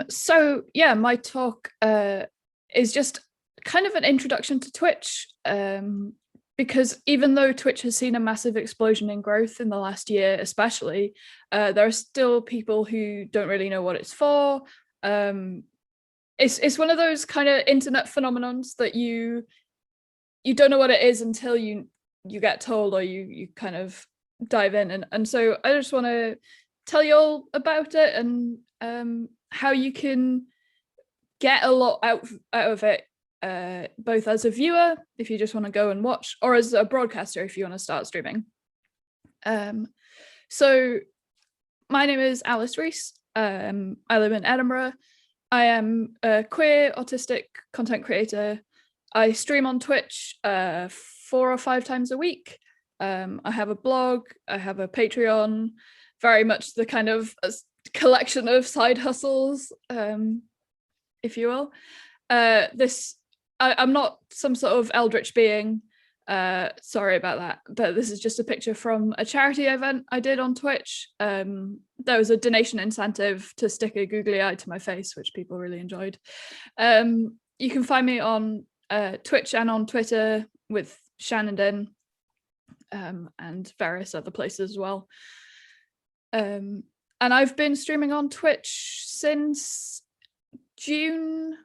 So yeah, my talk is just kind of an introduction to Twitch, because even though Twitch has seen a massive explosion in growth in the last year, especially, there are still people who don't really know what it's for. It's one of those kind of internet phenomenons that you don't know what it is until you get told, or you kind of dive in, and so I just want to tell you all about it, and how you can get a lot out of it, both as a viewer if you just want to go and watch, or as a broadcaster if you want to start streaming. So my name is Alice Rees. I live in Edinburgh. I am a queer autistic content creator. I stream on Twitch 4 or 5 times a week. I have a blog, I have a Patreon, very much the kind of collection of side hustles, if you will. I'm not some sort of eldritch being, sorry about that, but this is just a picture from a charity event I did on Twitch. There was a donation incentive to stick a googly eye to my face, which people really enjoyed. You can find me on Twitch and on Twitter with shanodin, and various other places as well. And I've been streaming on Twitch since June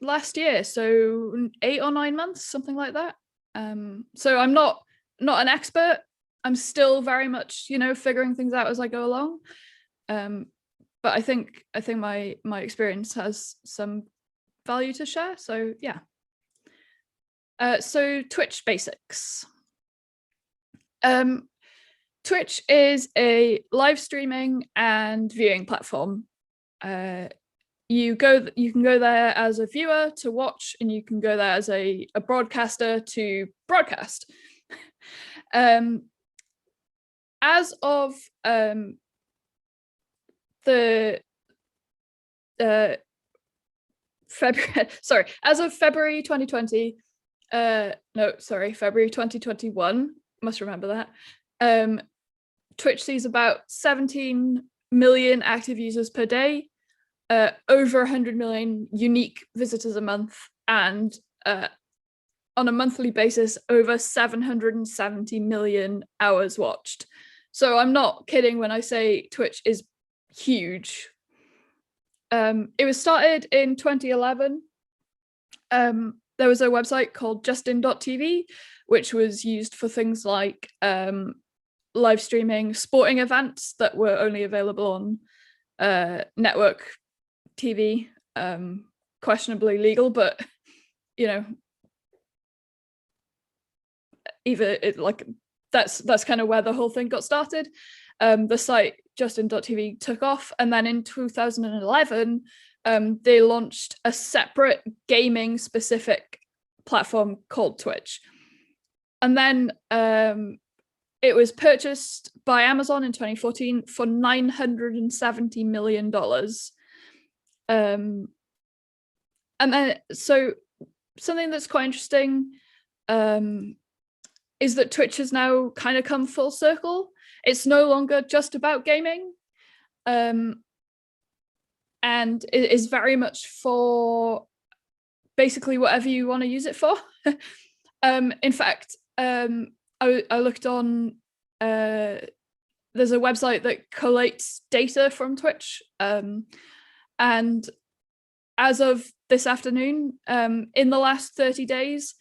last year, so 8 or 9 months, something like that. So I'm not an expert. I'm still very much, figuring things out as I go along. But I think my experience has some value to share. So yeah. So Twitch basics. Twitch is a live streaming and viewing platform. You can go there as a viewer to watch, and you can go there as a broadcaster to broadcast. As of February 2020, February 2021, must remember that, Twitch sees about 17 million active users per day, over 100 million unique visitors a month, and on a monthly basis, over 770 million hours watched. So I'm not kidding when I say Twitch is huge. It was started in 2011. There was a website called justin.tv, which was used for things like live streaming sporting events that were only available on network TV, questionably legal, but that's kind of where the whole thing got started. The site justin.tv took off, and then in 2011 they launched a separate gaming specific platform called Twitch, and then it was purchased by Amazon in 2014 for $970 million. And then, so something that's quite interesting is that Twitch has now kind of come full circle. It's no longer just about gaming, and it is very much for basically whatever you want to use it for. In fact, I looked on, there's a website that collates data from Twitch, and as of this afternoon, in the last 30 days,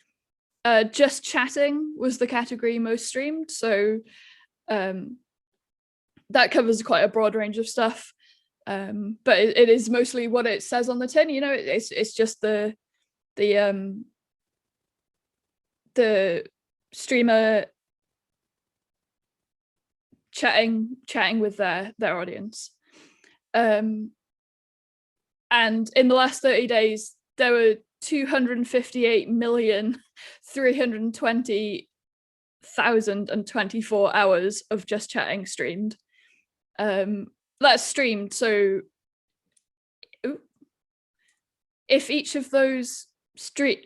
just chatting was the category most streamed. So that covers quite a broad range of stuff, but it is mostly what it says on the tin. It's just the streamer chatting with their audience. And in the last 30 days, there were 258,320,024 hours of just chatting streamed. That's streamed. So if each of those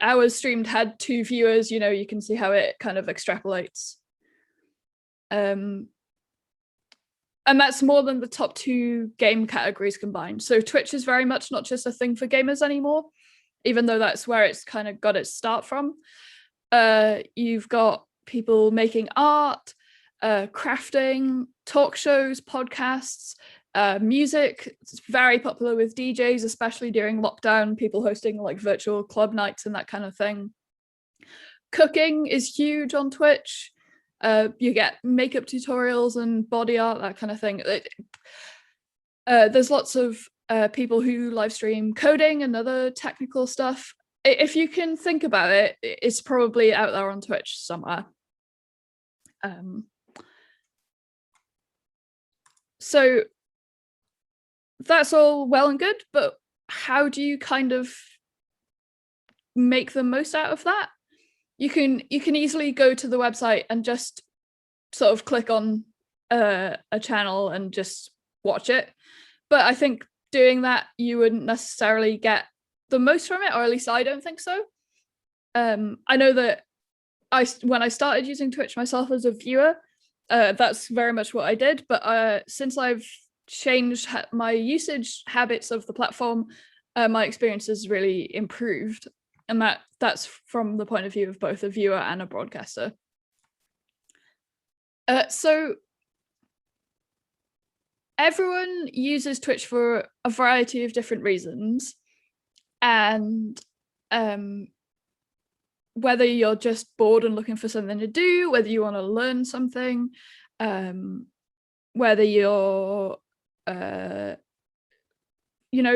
hours streamed had 2 viewers, you can see how it kind of extrapolates. And that's more than the top 2 game categories combined. So Twitch is very much not just a thing for gamers anymore, even though that's where it's kind of got its start from. You've got people making art, crafting, talk shows, podcasts, music. It's very popular with DJs, especially during lockdown, people hosting like virtual club nights and that kind of thing. Cooking is huge on Twitch. You get makeup tutorials and body art, that kind of thing. There's lots of people who live stream coding and other technical stuff. If you can think about it, it's probably out there on Twitch somewhere. So that's all well and good, but how do you kind of make the most out of that? You can easily go to the website and just sort of click on a channel and just watch it. But I think doing that, you wouldn't necessarily get the most from it, or at least I don't think so. I know that when I started using Twitch myself as a viewer, that's very much what I did. But since I've changed my usage habits of the platform, my experience has really improved. And that's from the point of view of both a viewer and a broadcaster. So everyone uses Twitch for a variety of different reasons. And whether you're just bored and looking for something to do, whether you want to learn something, whether you're,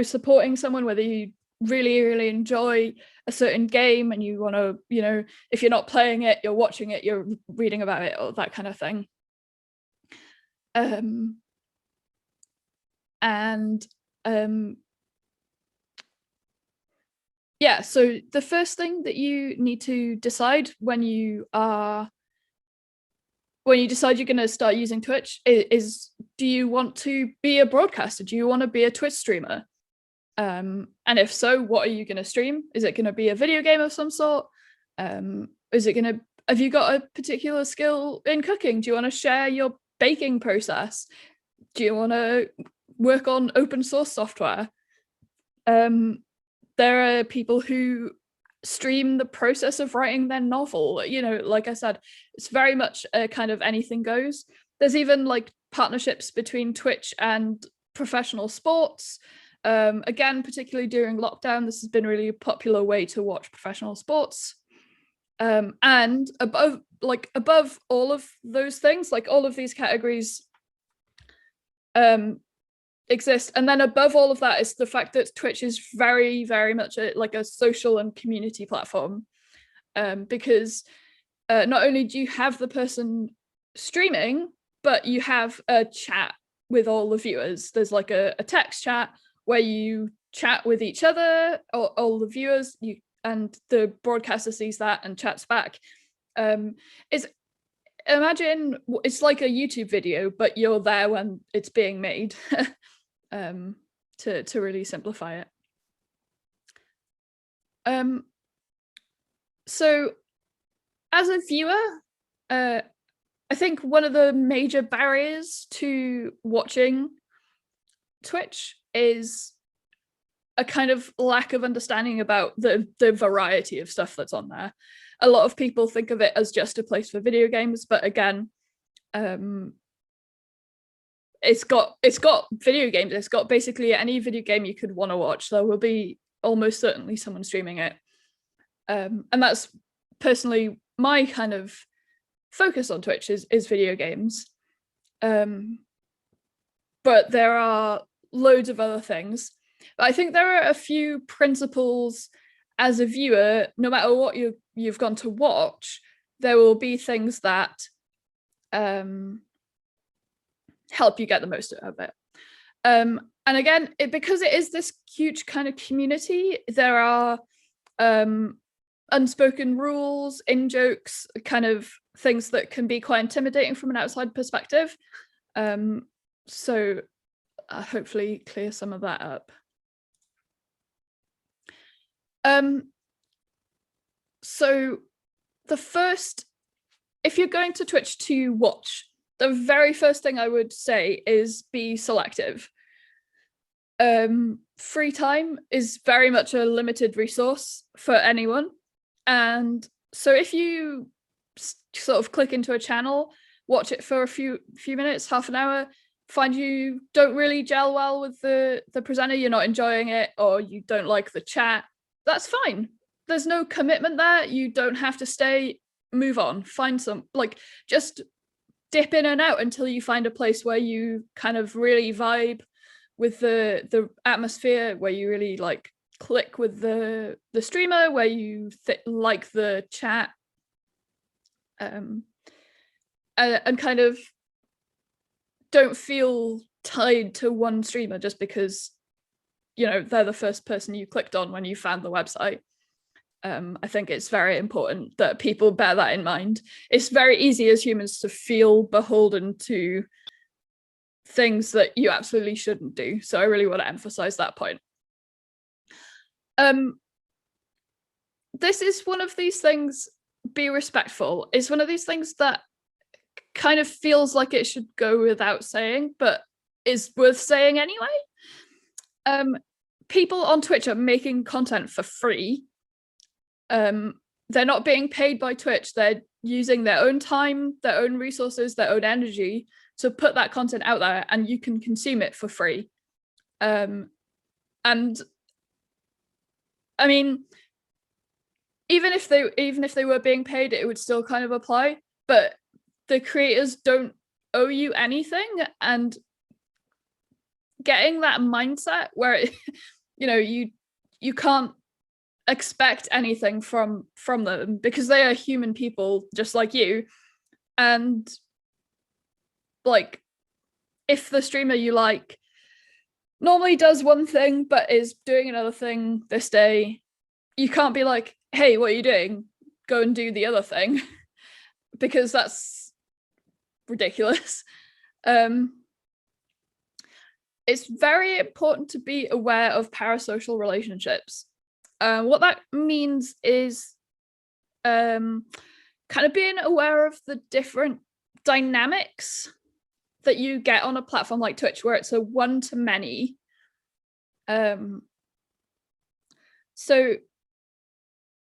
supporting someone, whether you really enjoy a certain game and you want to, if you're not playing it, you're watching it, you're reading about it, or that kind of thing. Yeah, so the first thing that you need to decide when you decide you're going to start using Twitch is do you want to be a broadcaster? Do you want to be a Twitch streamer? And if so, what are you going to stream? Is it going to be a video game of some sort? Have you got a particular skill in cooking? Do you want to share your baking process? Do you want to work on open source software? There are people who stream the process of writing their novel. Like I said, it's very much a kind of anything goes. There's even like partnerships between Twitch and professional sports. Again, particularly during lockdown, this has been really a popular way to watch professional sports. And above all of those things, like all of these categories exist, and then above all of that is the fact that Twitch is very, very much like a social and community platform, because not only do you have the person streaming, but you have a chat with all the viewers. There's like a text chat where you chat with each other, all the viewers, and the broadcaster sees that and chats back. Imagine it's like a YouTube video, but you're there when it's being made. To really simplify it. So as a viewer, I think one of the major barriers to watching Twitch is a kind of lack of understanding about the variety of stuff that's on there. A lot of people think of it as just a place for video games, but again, it's got video games. It's got basically any video game you could want to watch. There will be almost certainly someone streaming it. And that's personally my kind of focus on Twitch is video games. But there are loads of other things. But I think there are a few principles as a viewer. No matter what you've gone to watch, there will be things that help you get the most out of it. And again, because it is this huge kind of community, there are unspoken rules, in-jokes, kind of things that can be quite intimidating from an outside perspective. So hopefully clear some of that up. So if you're going to Twitch to watch, the very first thing I would say is be selective. Free time is very much a limited resource for anyone. And so if you sort of click into a channel, watch it for a few minutes, half an hour, find you don't really gel well with the presenter, you're not enjoying it, or you don't like the chat, that's fine. There's no commitment there. You don't have to stay, move on, find some, like, just dip in and out until you find a place where you kind of really vibe with the atmosphere, where you really like click with the streamer, where you like the chat, and kind of don't feel tied to one streamer just because, you know, they're the first person you clicked on when you found the website. I think it's very important that people bear that in mind. It's very easy as humans to feel beholden to things that you absolutely shouldn't do. So I really want to emphasize that point. This is one of these things, be respectful. It's one of these things that kind of feels like it should go without saying, but is worth saying anyway. People on Twitch are making content for free. They're not being paid by Twitch. They're using their own time, their own resources, their own energy to put that content out there, and you can consume it for free. And I mean, even if they were being paid, it would still kind of apply, but the creators don't owe you anything, and getting that mindset where it, you know, you can't expect anything from them because they are human people just like you. And like, if the streamer you like normally does one thing but is doing another thing this day, you can't be like, hey, what are you doing? Go and do the other thing, because that's ridiculous. It's very important to be aware of parasocial relationships. What that means is kind of being aware of the different dynamics that you get on a platform like Twitch, where it's a one-to-many. So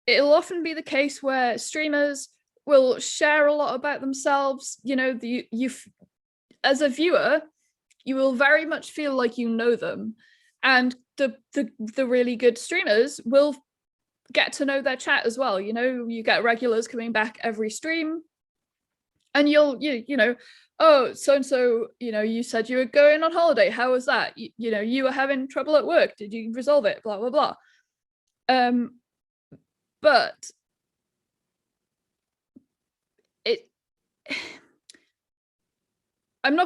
it'll often be the case where streamers will share a lot about themselves. You know, you as a viewer, you will very much feel like you know them, and the really good streamers will get to know their chat as well. You know, you get regulars coming back every stream, and you know, oh, so and so, you know, you said you were going on holiday, how was that? You know, you were having trouble at work, did you resolve it, blah blah blah. But I'm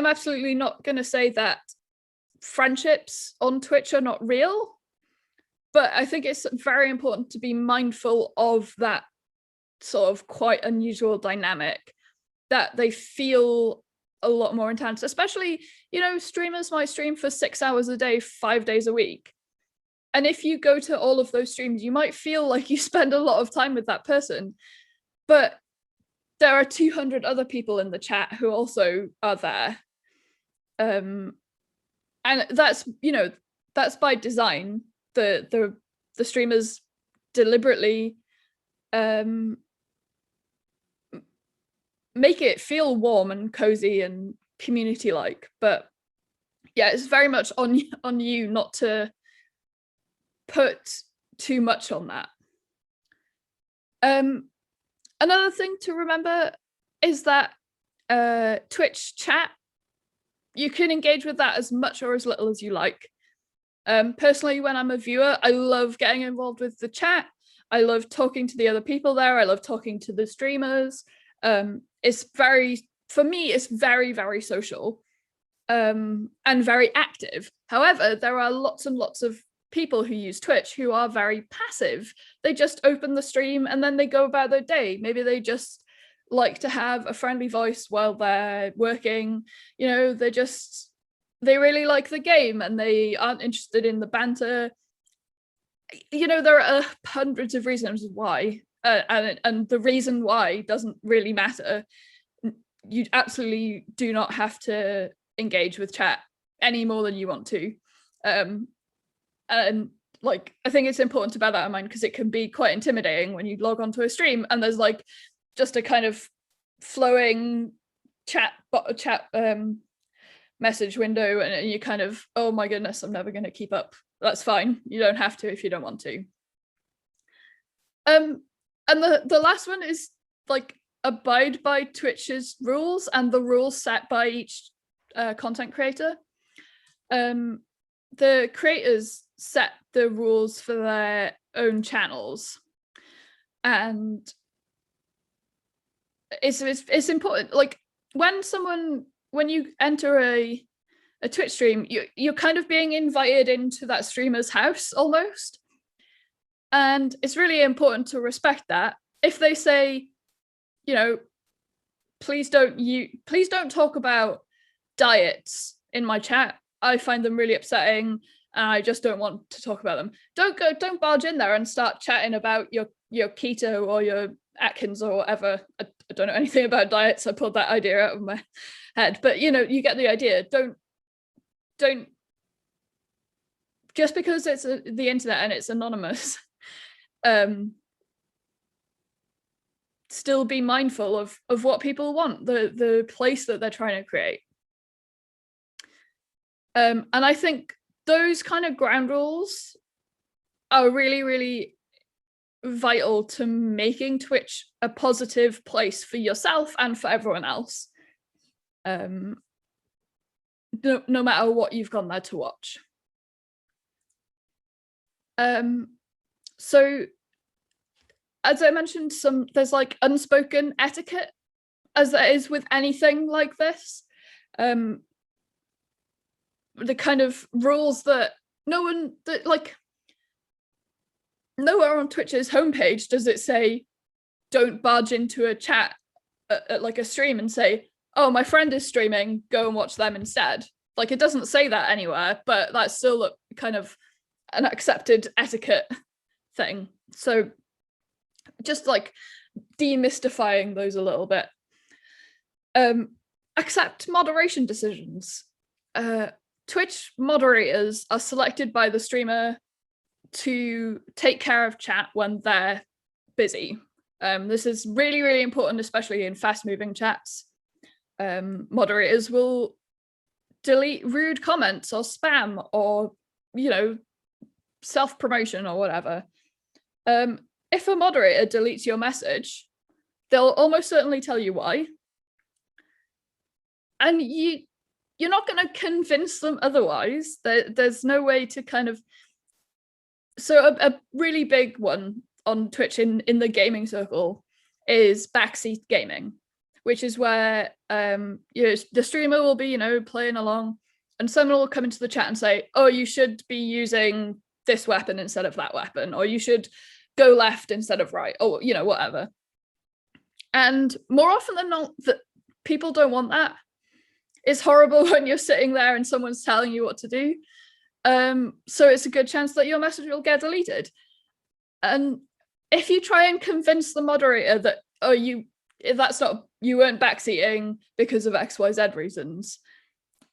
absolutely not gonna say that friendships on Twitch are not real, but I think it's very important to be mindful of that sort of quite unusual dynamic, that they feel a lot more intense. Especially, you know, streamers might stream for 6 hours a day, 5 days a week, and if you go to all of those streams, you might feel like you spend a lot of time with that person, but there are 200 other people in the chat who also are there. And that's, you know, that's by design. The streamers deliberately make it feel warm and cozy and community-like. But yeah, it's very much on you not to put too much on that. Another thing to remember is that Twitch chat, you can engage with that as much or as little as you like. Personally, when I'm a viewer, I love getting involved with the chat. I love talking to the other people there. I love talking to the streamers. For me, it's very, very social, and very active. However, there are lots and lots of people who use Twitch who are very passive. They just open the stream and then they go about their day. Maybe they just like to have a friendly voice while they're working. You know, they really like the game and they aren't interested in the banter. You know, there are hundreds of reasons why, and the reason why doesn't really matter. you absolutely do not have to engage with chat any more than you want to. And like, I think it's important to bear that in mind, because it can be quite intimidating when you log onto a stream and there's like just a kind of flowing chat message window, and you kind of, oh my goodness, I'm never going to keep up. That's fine. You don't have to if you don't want to. And the last one is like, abide by Twitch's rules and the rules set by each content creator. The creators set the rules for their own channels, and it's important. Like, when you enter a Twitch stream, you're kind of being invited into that streamer's house almost, and it's really important to respect that. If they say, you know, please don't talk about diets in my chat, I find them really upsetting and I just don't want to talk about them. Don't barge in there and start chatting about your keto or your Atkins or whatever. I don't know anything about diets. I pulled that idea out of my head, but you know, you get the idea. Don't just because it's the internet and it's anonymous, still be mindful of what people want, the place that they're trying to create. And I think those kind of ground rules are really, really vital to making Twitch a positive place for yourself and for everyone else, no matter what you've gone there to watch. So as I mentioned, there's like unspoken etiquette, as there is with anything like this. The kind of rules that nowhere on Twitch's homepage does it say, don't barge into a chat at like a stream and say, oh, my friend is streaming, go and watch them instead. Like, it doesn't say that anywhere, but that's still kind of an accepted etiquette thing. So just like demystifying those a little bit. Accept moderation decisions. Twitch moderators are selected by the streamer to take care of chat when they're busy. This is really, really important, especially in fast-moving chats. Moderators will delete rude comments or spam or, you know, self-promotion or whatever. If a moderator deletes your message, they'll almost certainly tell you why. And you're not going to convince them otherwise. There's no way to kind of... So a really big one on Twitch in the gaming circle is backseat gaming, which is where the streamer will be, playing along, and someone will come into the chat and say, oh, you should be using this weapon instead of that weapon, or you should go left instead of right, or whatever. And more often than not, that people don't want that. It's horrible when you're sitting there and someone's telling you what to do. So it's a good chance that your message will get deleted. And if you try and convince the moderator that, oh, you weren't backseating because of XYZ reasons,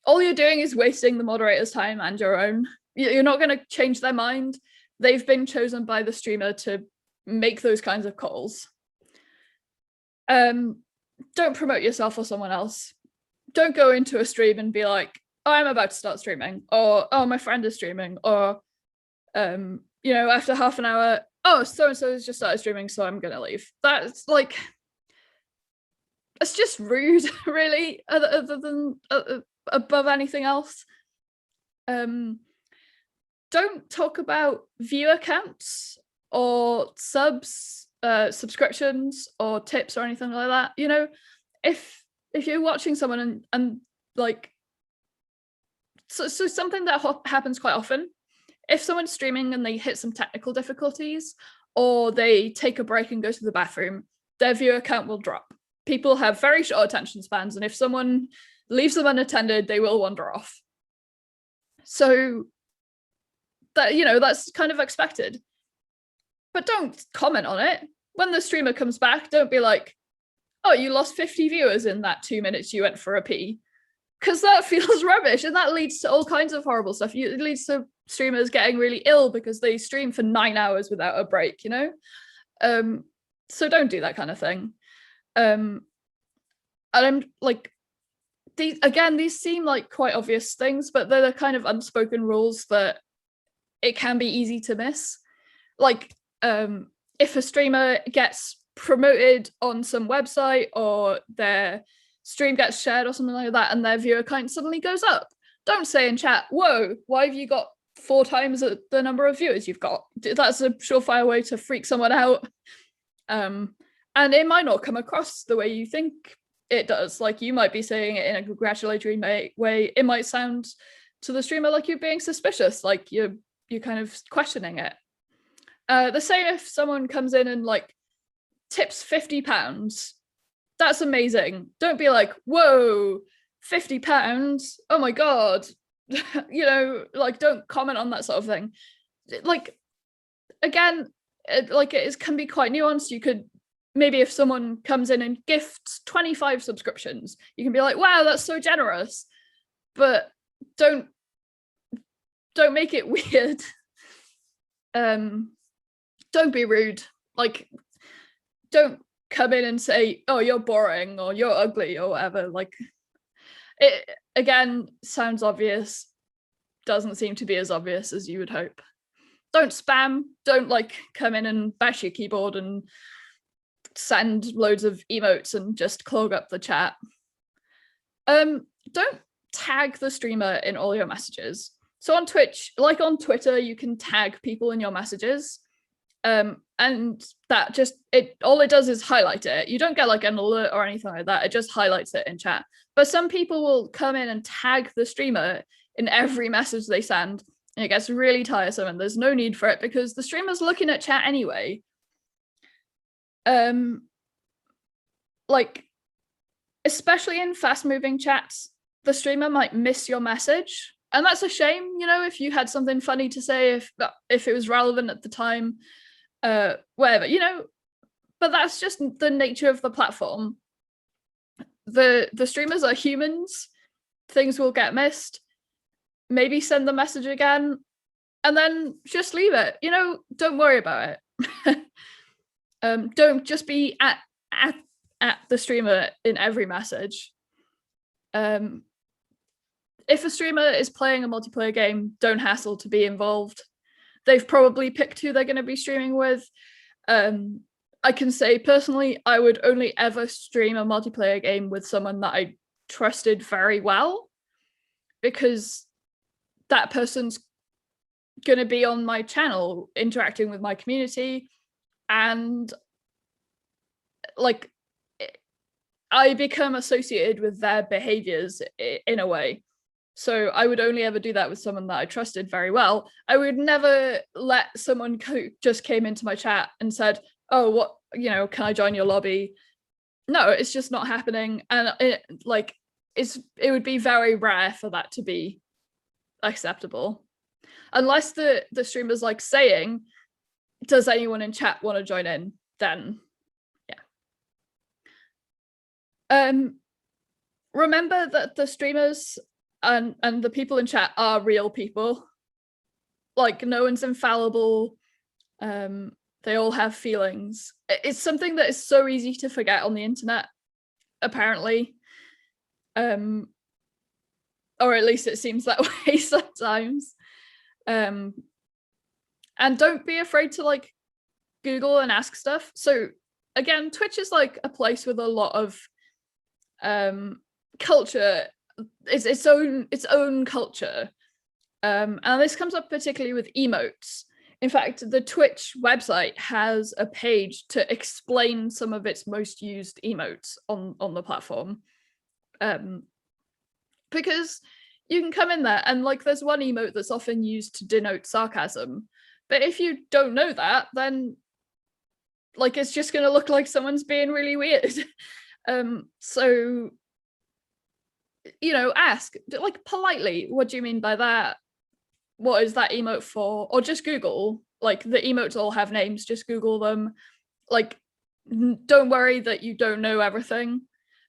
all you're doing is wasting the moderator's time and your own. You're not going to change their mind. They've been chosen by the streamer to make those kinds of calls. Don't promote yourself or someone else. Don't go into a stream and be like, oh, I'm about to start streaming, or oh, my friend is streaming, or after half an hour, oh, so-and-so has just started streaming, so I'm gonna leave. That's like, it's just rude, really, other than above anything else. Don't talk about viewer counts or subs, subscriptions or tips or anything like that. If you're watching someone and like, so something that happens quite often, if someone's streaming and they hit some technical difficulties, or they take a break and go to the bathroom, their viewer count will drop. People have very short attention spans, and if someone leaves them unattended, they will wander off. So that, that's kind of expected. But don't comment on it. When the streamer comes back, don't be like, oh, you lost 50 viewers in that 2 minutes you went for a pee, because that feels rubbish, and that leads to all kinds of horrible stuff. It leads to streamers getting really ill because they stream for 9 hours without a break, you know. So don't do that kind of thing. And I'm like, these seem like quite obvious things, but they're the kind of unspoken rules that it can be easy to miss. Like, if a streamer gets promoted on some website, or their stream gets shared or something like that, and their viewer count suddenly goes up, don't say in chat, whoa, why have you got 4 times the number of viewers you've got? That's a surefire way to freak someone out. And it might not come across the way you think it does. Like, you might be saying it in a congratulatory way. It might sound to the streamer like you're being suspicious, like you're kind of questioning it. The same if someone comes in and like tips £50. That's amazing. Don't be like, whoa, £50, oh my god. You know, like, don't comment on that sort of thing. Like, again, it can be quite nuanced. You could, maybe if someone comes in and gifts 25 subscriptions, you can be like, wow, that's so generous, but don't make it weird. Don't be rude. Like, don't come in and say, oh, you're boring or you're ugly or whatever. Like, it again sounds obvious, doesn't seem to be as obvious as you would hope. Don't spam. Don't like come in and bash your keyboard and send loads of emotes and just clog up the chat. Don't tag the streamer in all your messages. So on Twitch, like on Twitter, you can tag people in your messages. And that just, all it does is highlight it. You don't get like an alert or anything like that. It just highlights it in chat. But some people will come in and tag the streamer in every message they send, and it gets really tiresome, and there's no need for it because the streamer's looking at chat anyway. Like, especially in fast moving chats, the streamer might miss your message, and that's a shame, you know, if you had something funny to say, if it was relevant at the time, whatever, you know. But that's just the nature of the platform. The streamers are humans. Things will get missed. Maybe send the message again, and then just leave it, you know. Don't worry about it. Don't just be at the streamer in every message. If a streamer is playing a multiplayer game, don't hassle to be involved. They've probably picked who they're going to be streaming with. I can say personally, I would only ever stream a multiplayer game with someone that I trusted very well, because that person's going to be on my channel interacting with my community, and like, I become associated with their behaviors in a way. So I would only ever do that with someone that I trusted very well. I would never let someone who just came into my chat and said, oh, what, you know, can I join your lobby? No, it's just not happening. And it would be very rare for that to be acceptable, unless the streamer's like saying, does anyone in chat want to join in? Then yeah. Remember that the streamers and the people in chat are real people. Like, no one's infallible. They all have feelings. It's something that is so easy to forget on the internet, apparently. Or at least it seems that way sometimes. And don't be afraid to like Google and ask stuff. So again, Twitch is like a place with a lot of culture. It's its own culture. And this comes up particularly with emotes. In fact, the Twitch website has a page to explain some of its most used emotes on the platform. Because you can come in there and like, there's one emote that's often used to denote sarcasm. But if you don't know that, then like, it's just going to look like someone's being really weird. So, you know, ask like politely, what do you mean by that? What is that emote for? Or just Google, like, the emotes all have names, just Google them. Like, don't worry that you don't know everything.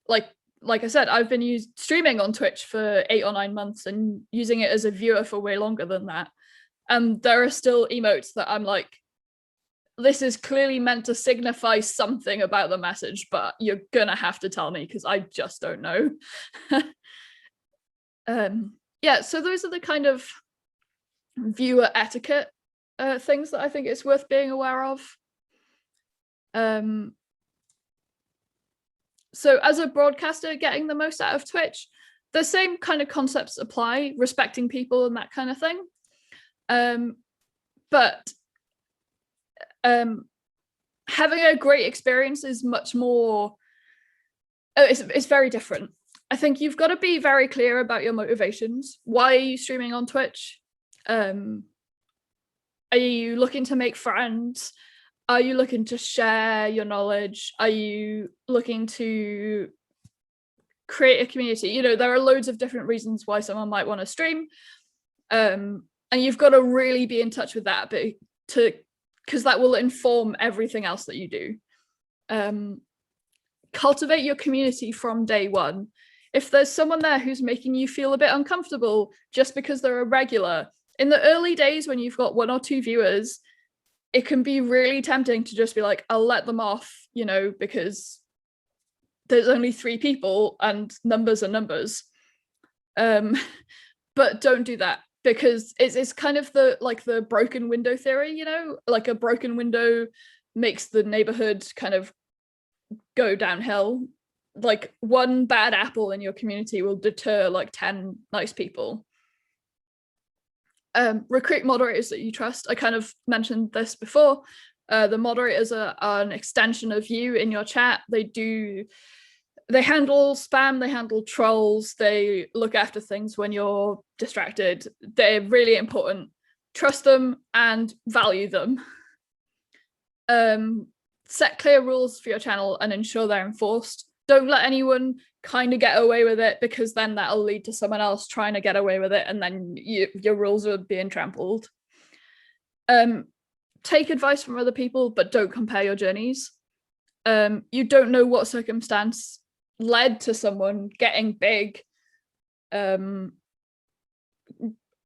Like I said, I've been streaming on Twitch for 8 or 9 months and using it as a viewer for way longer than that. And there are still emotes that I'm like, this is clearly meant to signify something about the message, but you're gonna have to tell me because I just don't know. Yeah, so those are the kind of viewer etiquette things that I think it's worth being aware of. So as a broadcaster getting the most out of Twitch, the same kind of concepts apply, respecting people and that kind of thing. But having a great experience is much more, it's very different. I think you've got to be very clear about your motivations. Why are you streaming on Twitch? Are you looking to make friends? Are you looking to share your knowledge? Are you looking to create a community? You know, there are loads of different reasons why someone might want to stream. And you've got to really be in touch with that because that will inform everything else that you do. Cultivate your community from day one. If there's someone there who's making you feel a bit uncomfortable just because they're a regular, in the early days when you've got 1 or 2 viewers, it can be really tempting to just be like, I'll let them off, you know, because there's only 3 people and numbers are numbers. But don't do that, because it's kind of the broken window theory, you know, like a broken window makes the neighborhood kind of go downhill. Like 1 bad apple in your community will deter like 10 nice people. Recruit moderators that you trust. I kind of mentioned this before. The moderators are an extension of you in your chat. They handle spam, they handle trolls, they look after things when you're distracted. They're really important. Trust them and value them. Set clear rules for your channel and ensure they're enforced. Don't let anyone kind of get away with it, because then that'll lead to someone else trying to get away with it, and then your rules are being trampled. Take advice from other people, but don't compare your journeys. You don't know what circumstance led to someone getting big. You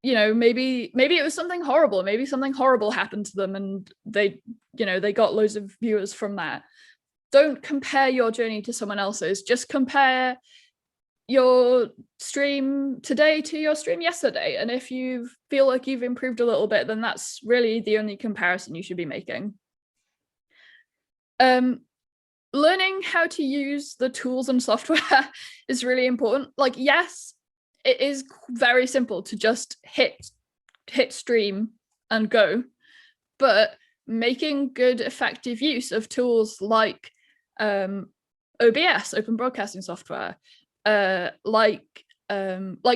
know, maybe it was something horrible. Maybe something horrible happened to them and they got loads of viewers from that. Don't compare your journey to someone else's. Just compare your stream today to your stream yesterday. And if you feel like you've improved a little bit, then that's really the only comparison you should be making. Learning how to use the tools and software is really important. Like, yes, it is very simple to just hit stream and go, but making good, effective use of tools like OBS, open broadcasting software, like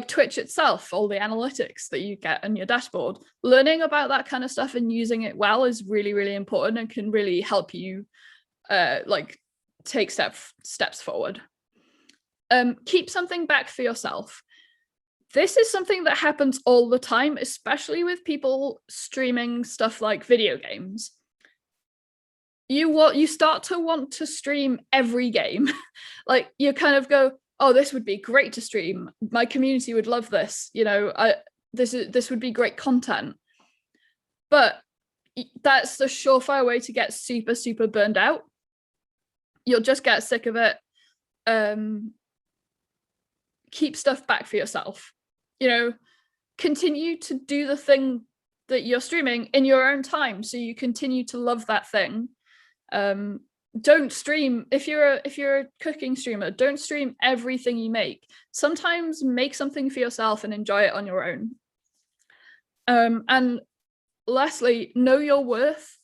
Twitch itself, all the analytics that you get on your dashboard, learning about that kind of stuff and using it well is really, really important and can really help you take steps forward. Keep something back for yourself. This is something that happens all the time, especially with people streaming stuff like video games. You start to want to stream every game. Like, you kind of go, oh, this would be great to stream. My community would love this. You know, this would be great content. But that's the surefire way to get super, super burned out. You'll just get sick of it. Keep stuff back for yourself. You know, continue to do the thing that you're streaming in your own time, so you continue to love that thing. Don't stream, if you're a cooking streamer, don't stream everything you make. Sometimes make something for yourself and enjoy it on your own. And lastly, know your worth.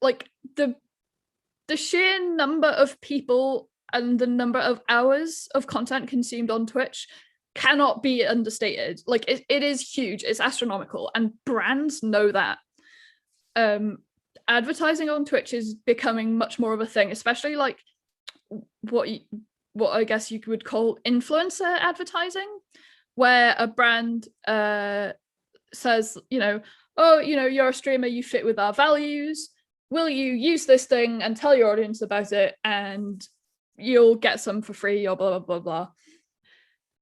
Like, the sheer number of people and the number of hours of content consumed on Twitch cannot be understated. Like, it is huge, it's astronomical, and brands know that. Advertising on Twitch is becoming much more of a thing, especially like what I guess you would call influencer advertising, where a brand says, you know, oh, you know, you're a streamer, you fit with our values, will you use this thing and tell your audience about it, and you'll get some for free, or blah, blah, blah, blah.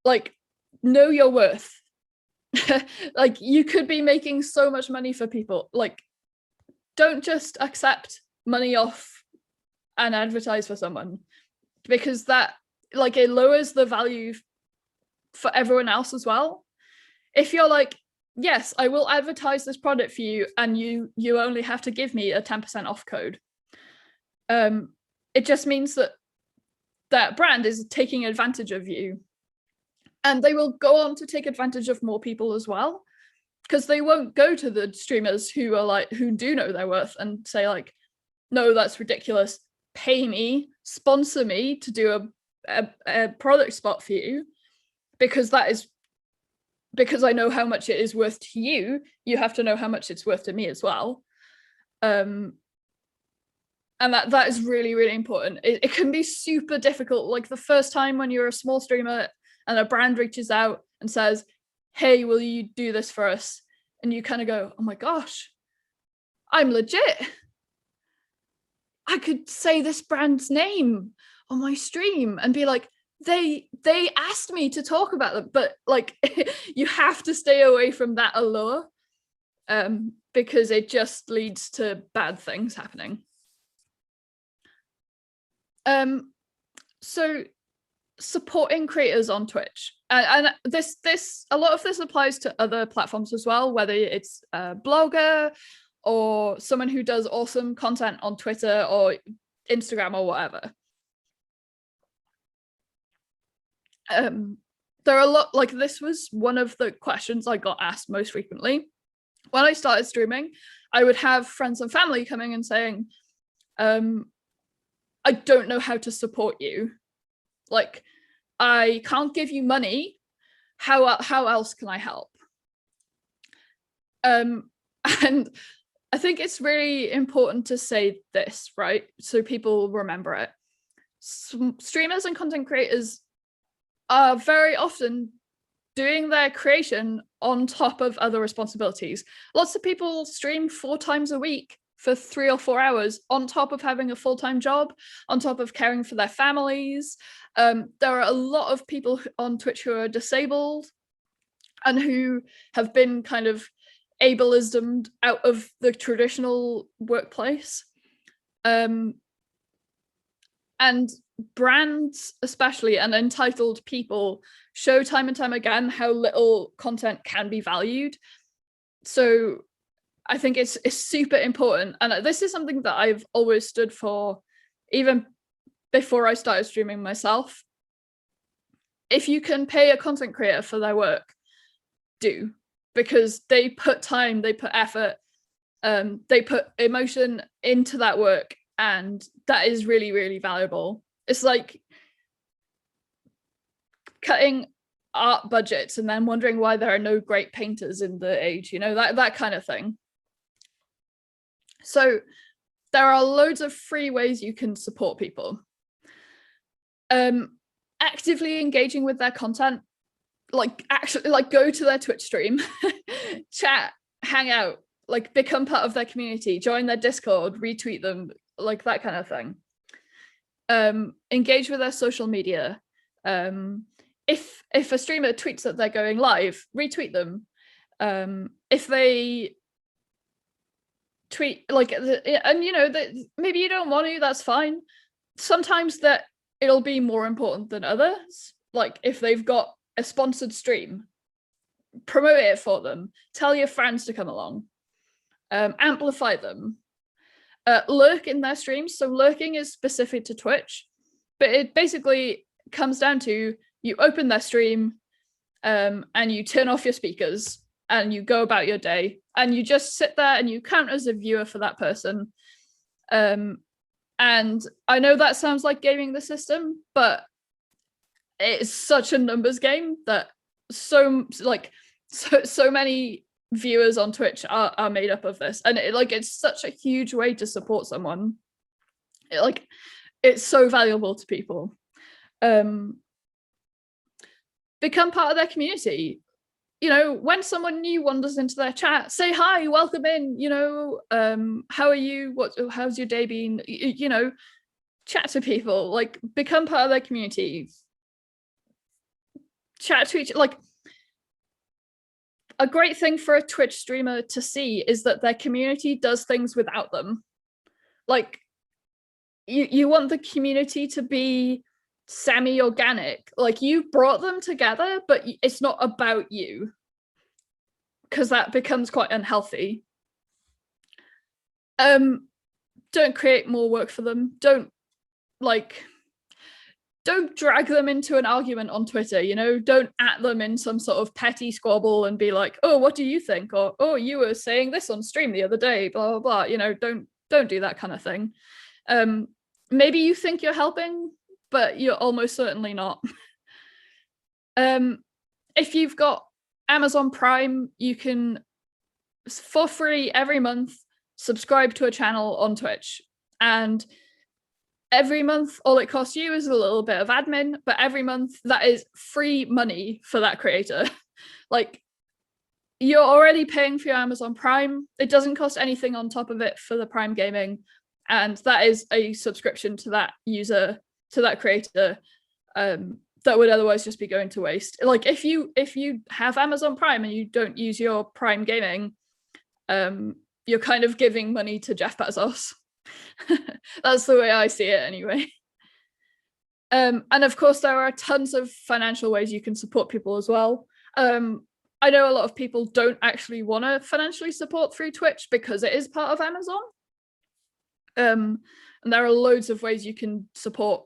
Like, know your worth. Like, you could be making so much money for people. Like, don't just accept money off and advertise for someone, because that, like, it lowers the value for everyone else as well. If you're like, yes, I will advertise this product for you, and you only have to give me a 10% off code, it just means that that brand is taking advantage of you, and they will go on to take advantage of more people as well, because they won't go to the streamers who are like, who do know their worth, and say like, no, that's ridiculous, pay me, sponsor me to do a product spot for you, because that is, because I know how much it is worth to you, you have to know how much it's worth to me as well. And that is really, really important. It can be super difficult. Like, the first time when you're a small streamer and a brand reaches out and says, hey, will you do this for us? And you kind of go, oh my gosh, I'm legit. I could say this brand's name on my stream and be like, they asked me to talk about them. But like, you have to stay away from that allure, because it just leads to bad things happening. So supporting creators on Twitch, and this a lot of this applies to other platforms as well, whether it's a blogger or someone who does awesome content on Twitter or Instagram or whatever. There are a lot, like, this was one of the questions I got asked most frequently when I started streaming. I would have friends and family coming and saying, I don't know how to support you. Like, I can't give you money. How else can I help? And I think it's really important to say this, right? So people remember it. Streamers and content creators are very often doing their creation on top of other responsibilities. Lots of people stream 4 times a week for 3 or 4 hours on top of having a full-time job, on top of caring for their families. There are a lot of people on Twitch who are disabled and who have been kind of ableismed out of the traditional workplace. And brands especially, and entitled people, show time and time again how little content can be valued. So I think it's super important, and this is something that I've always stood for, even before I started streaming myself. If you can pay a content creator for their work, do, because they put time, they put effort, they put emotion into that work, and that is really, really valuable. It's like cutting art budgets and then wondering why there are no great painters in the age, you know, that kind of thing. So there are loads of free ways you can support people. Actively engaging with their content, like actually, like, go to their Twitch stream, chat, hang out, like become part of their community, join their Discord, retweet them, like that kind of thing. Engage with their social media. If a streamer tweets that they're going live, retweet them. If they tweet, like, and you know that maybe you don't want to, that's fine. Sometimes that it'll be more important than others. Like, if they've got a sponsored stream, promote it for them, tell your friends to come along, amplify them. Lurk in their streams. So lurking is specific to Twitch, but it basically comes down to, you open their stream, and you turn off your speakers and you go about your day, and you just sit there and you count as a viewer for that person. And I know that sounds like gaming the system, but it's such a numbers game that so many viewers on Twitch are made up of this, and it's such a huge way to support someone. It's so valuable to people. Become part of their community. you know, when someone new wanders into their chat, say hi, welcome in, you know, how are you? How's your day been? You know, chat to people, like become part of their community. Chat to each, like a great thing for a Twitch streamer to see is that their community does things without them. Like you want the community to be semi-organic. Like you brought them together, but it's not about you, because that becomes quite unhealthy. Don't create more work for them. Don't drag them into an argument on Twitter, you know, don't at them in some sort of petty squabble and be like, oh, what do you think? Or, oh, you were saying this on stream the other day, blah, blah, blah. You know, don't do that kind of thing. Maybe you think you're helping, but you're almost certainly not. If you've got Amazon Prime, you can, for free every month, subscribe to a channel on Twitch. And every month, all it costs you is a little bit of admin, but every month that is free money for that creator. Like, you're already paying for your Amazon Prime. It doesn't cost anything on top of it for the Prime gaming. And that is a subscription to that user, to that creator, that would otherwise just be going to waste. Like if you have Amazon Prime and you don't use your Prime gaming, you're kind of giving money to Jeff Bezos. That's the way I see it anyway. And of course, there are tons of financial ways you can support people as well. I know a lot of people don't actually want to financially support through Twitch because it is part of Amazon. And there are loads of ways you can support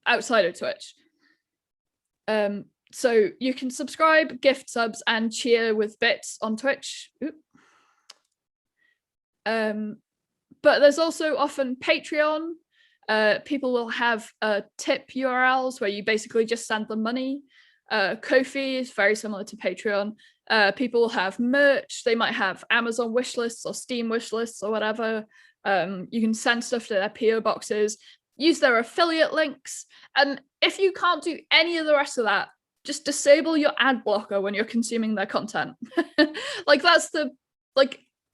outside of Twitch. So you can subscribe, gift subs, and cheer with bits on Twitch. But there's also often Patreon. People will have tip URLs where you basically just send them money. Ko-fi is very similar to Patreon. People have merch. They might have Amazon wish lists or Steam wish lists or whatever. You can send stuff to their PO boxes, use their affiliate links. And if you can't do any of the rest of that, just disable your ad blocker when you're consuming their content. Like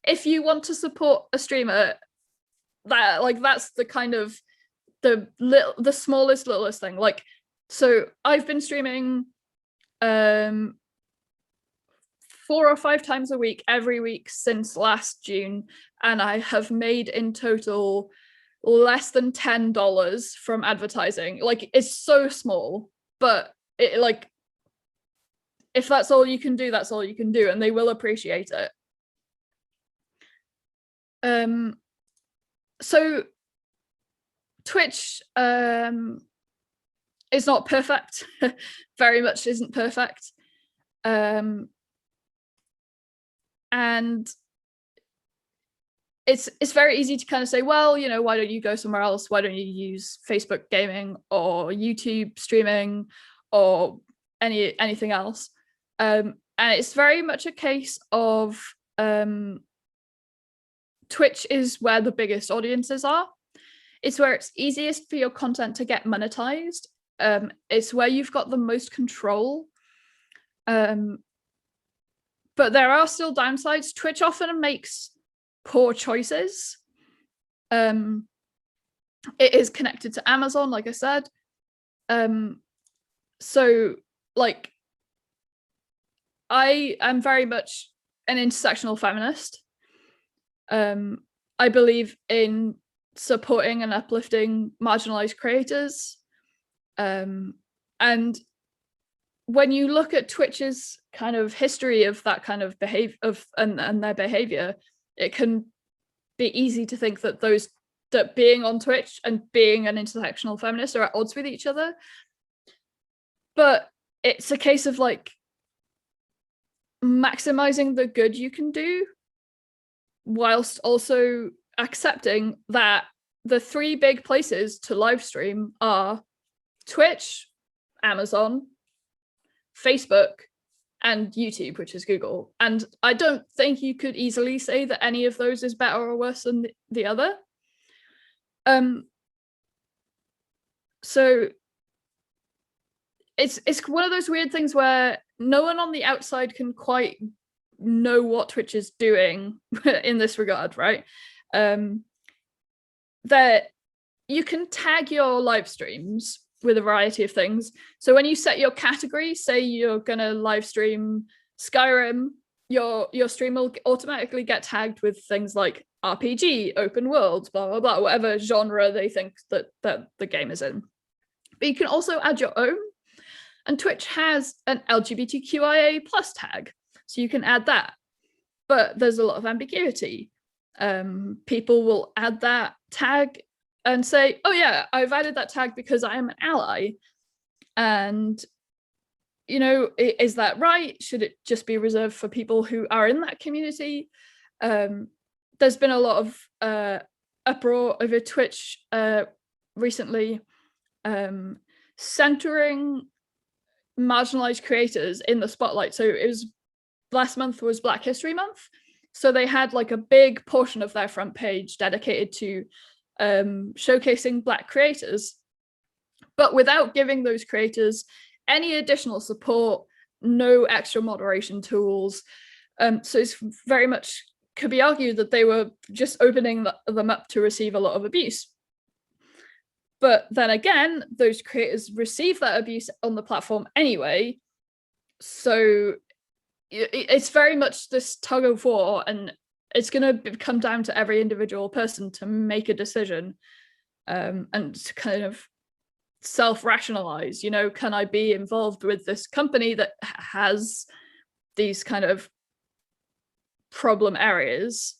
if you want to support a streamer, that's the kind of the smallest, littlest thing. Like, so I've been streaming 4 or 5 times a week, every week since last June, and I have made in total less than $10 from advertising. Like, it's so small, but it, like, if that's all you can do, that's all you can do, and they will appreciate it. So Twitch is not perfect. Very much isn't perfect. And it's very easy to kind of say, well, you know, why don't you go somewhere else? Why don't you use Facebook gaming or YouTube streaming or anything else? And it's very much a case of Twitch is where the biggest audiences are. It's where it's easiest for your content to get monetized. It's where you've got the most control. But there are still downsides. Twitch often makes poor choices. It is connected to Amazon, like I said. So, like, I am very much an intersectional feminist. I believe in supporting and uplifting marginalized creators. And when you look at Twitch's kind of history of that kind of behavior and their behavior, it can be easy to think that that being on Twitch and being an intersectional feminist are at odds with each other. But it's a case of like maximizing the good you can do whilst also accepting that the 3 big places to live stream are Twitch, Amazon, Facebook, and YouTube, which is Google. And I don't think you could easily say that any of those is better or worse than the other. So it's one of those weird things where no one on the outside can quite know what Twitch is doing in this regard, right? That you can tag your live streams with a variety of things. So when you set your category, say you're gonna live stream Skyrim, your stream will automatically get tagged with things like RPG, open world, blah blah blah, whatever genre they think that the game is in. But you can also add your own, and Twitch has an LGBTQIA plus tag, so you can add that. But there's a lot of ambiguity. People will add that tag and say, oh yeah, I've added that tag because I am an ally. And, you know, is that right? Should it just be reserved for people who are in that community? There's been a lot of uproar over Twitch recently, centering marginalized creators in the spotlight. So it was last month was Black History Month. So they had like a big portion of their front page dedicated to showcasing Black creators, but without giving those creators any additional support, no extra moderation tools. So it's very much could be argued that they were just opening them up to receive a lot of abuse. But then again, those creators receive that abuse on the platform anyway. So it's very much this tug of war, and it's going to come down to every individual person to make a decision and to kind of self-rationalize, you know, can I be involved with this company that has these kind of problem areas?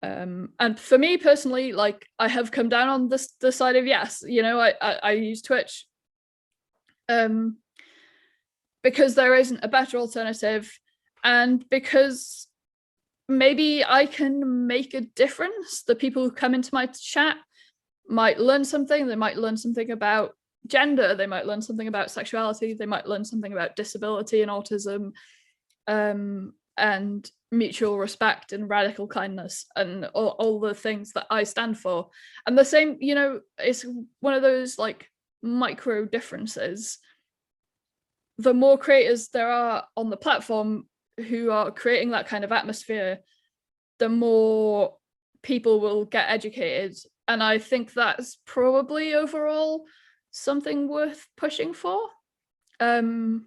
And for me personally, like, I have come down on the side of yes, you know, I use Twitch because there isn't a better alternative, and because maybe I can make a difference. The people who come into my chat might learn something. They might learn something about gender. They might learn something about sexuality. They might learn something about disability and autism, and mutual respect and radical kindness and all the things that I stand for. And the same, you know, it's one of those like micro differences. The more creators there are on the platform who are creating that kind of atmosphere, the more people will get educated. And I think that's probably overall something worth pushing for. So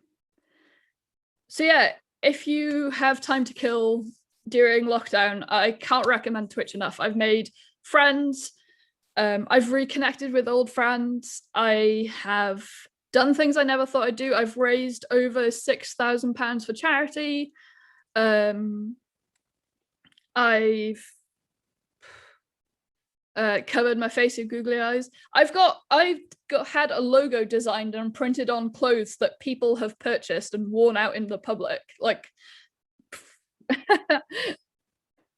yeah, if you have time to kill during lockdown, I can't recommend Twitch enough. I've made friends. I've reconnected with old friends. I have done things I never thought I'd do. I've raised over £6,000 for charity. I've covered my face with googly eyes. I've had a logo designed and printed on clothes that people have purchased and worn out in the public. Like,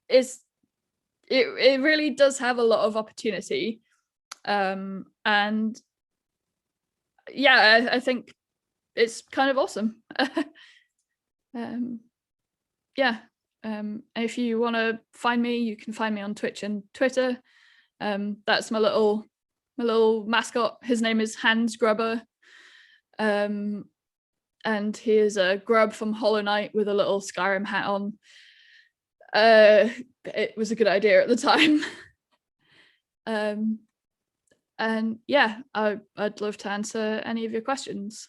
it really does have a lot of opportunity, and yeah, I think it's kind of awesome. Yeah. If you want to find me, you can find me on Twitch and Twitter. That's my little mascot. His name is Hans Grubber, and he is a grub from Hollow Knight with a little Skyrim hat on. It was a good idea at the time. And yeah, I'd love to answer any of your questions.